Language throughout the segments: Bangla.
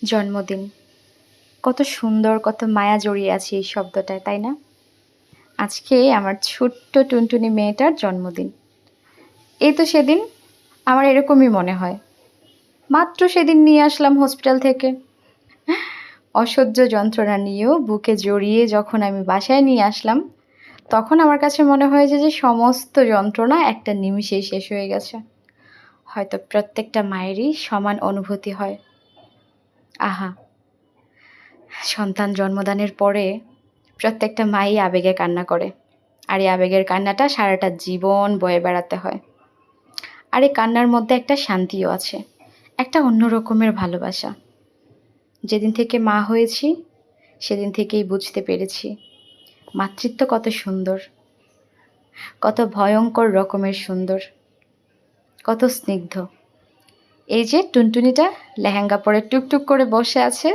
জন্মদিন কত সুন্দর, কত মায়া জড়িয়ে আছে এই শব্দটায়, তাই না? আজকে আমার ছোট্ট টুনটুনি মেয়েটার জন্মদিন। এই তো সেদিন আমার এরকমই মনে হয়। মাত্র সেদিন নিয়ে আসলাম হসপিটাল থেকে। অসহ্য যন্ত্রণা নিয়েও বুকে জড়িয়ে যখন আমি বাসায় নিয়ে আসলাম, তখন আমার কাছে মনে হয়েছে যে সমস্ত যন্ত্রণা একটা নিমিষেই শেষ হয়ে গেছে। হয়তো প্রত্যেকটা মায়েরই সমান অনুভূতি হয়। আহা! সন্তান জন্মদানের পরে প্রত্যেকটা মাই আবেগে কান্না করে। আর এই আবেগের কান্নাটা সারাটা জীবন বয়ে বেড়াতে হয়। আর এই কান্নার মধ্যে একটা শান্তিও আছে, একটা অন্য রকমের ভালোবাসা। যেদিন থেকে মা হয়েছি সেদিন থেকেই বুঝতে পেরেছি মাতৃত্ব কত সুন্দর, কত ভয়ঙ্কর রকমের সুন্দর, কত স্নিগ্ধ। এই যে টুনটুনিটা লেহেঙ্গা পরে টুকটুক করে বসে আছে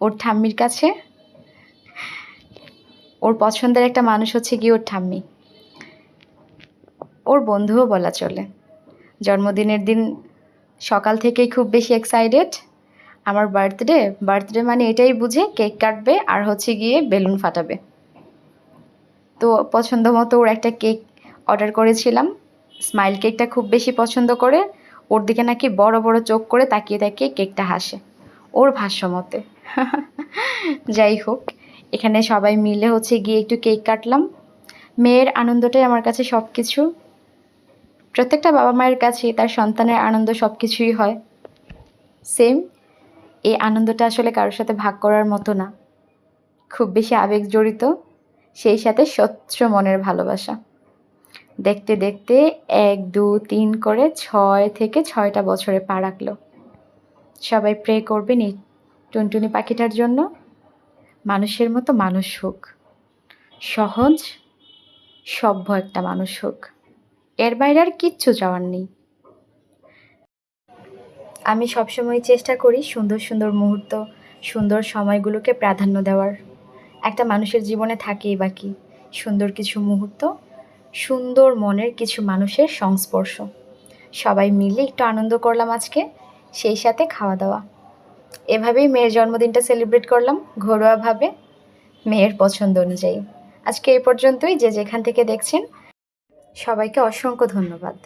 ওর ঠাম্মির কাছে। ওর পছন্দের একটা মানুষ হচ্ছে গিয়ে ওর ঠাম্মি, ওর বন্ধুও বলা চলে। জন্মদিনের দিন সকাল থেকেই খুব বেশি এক্সাইটেড। আমার বার্থডে মানে এটাই বুঝে কেক কাটবে আর হচ্ছে গিয়ে বেলুন ফাটাবে। তো পছন্দ মতো ওর একটা কেক অর্ডার করেছিলাম। স্মাইল কেকটা খুব বেশি পছন্দ করে, ওর দিকে নাকি বড় বড় চোখ করে তাকিয়ে তাকিয়ে কেকটা হাসে ওর ভাষ্য মতে। যাই হোক, এখানে সবাই মিলে হচ্ছে গিয়ে একটু কেক কাটলাম। মেয়ের আনন্দটাই আমার কাছে সব কিছু। প্রত্যেকটা বাবা মায়ের কাছে তার সন্তানের আনন্দ সব কিছুই হয় সেম। এই আনন্দটা আসলে কারোর সাথে ভাগ করার মতো না, খুব বেশি আবেগ জড়িত, সেই সাথে স্বচ্ছ মনের ভালোবাসা। দেখতে দেখতে 1, 2, 3 করে 6 থেকে 6টা বছরে পা রাখলো। সবাই প্রে করবেন এই টুনটুনি পাখিটার জন্য মানুষের মতো মানুষ হোক, সহজ সভ্য একটা মানুষ হোক। এর বাইরে আর কিচ্ছু চাওয়ার নেই। আমি সবসময় চেষ্টা করি সুন্দর সুন্দর মুহূর্ত, সুন্দর সময়গুলোকে প্রাধান্য দেওয়ার। একটা মানুষের জীবনে থাকেই বা কি সুন্দর কিছু মুহূর্ত, সুন্দর মনের কিছু মানুষের সংস্পর্শ। সবাই মিলে একটু আনন্দ করলাম আজকে, সেই সাথে খাওয়া দাওয়া। এভাবেই মেয়ের জন্মদিনটা সেলিব্রেট করলাম ঘরোয়াভাবে, মেয়ের পছন্দ অনুযায়ী। আজকে এই পর্যন্তই। যে যেখান থেকে দেখছেন সবাইকে অসংখ্য ধন্যবাদ।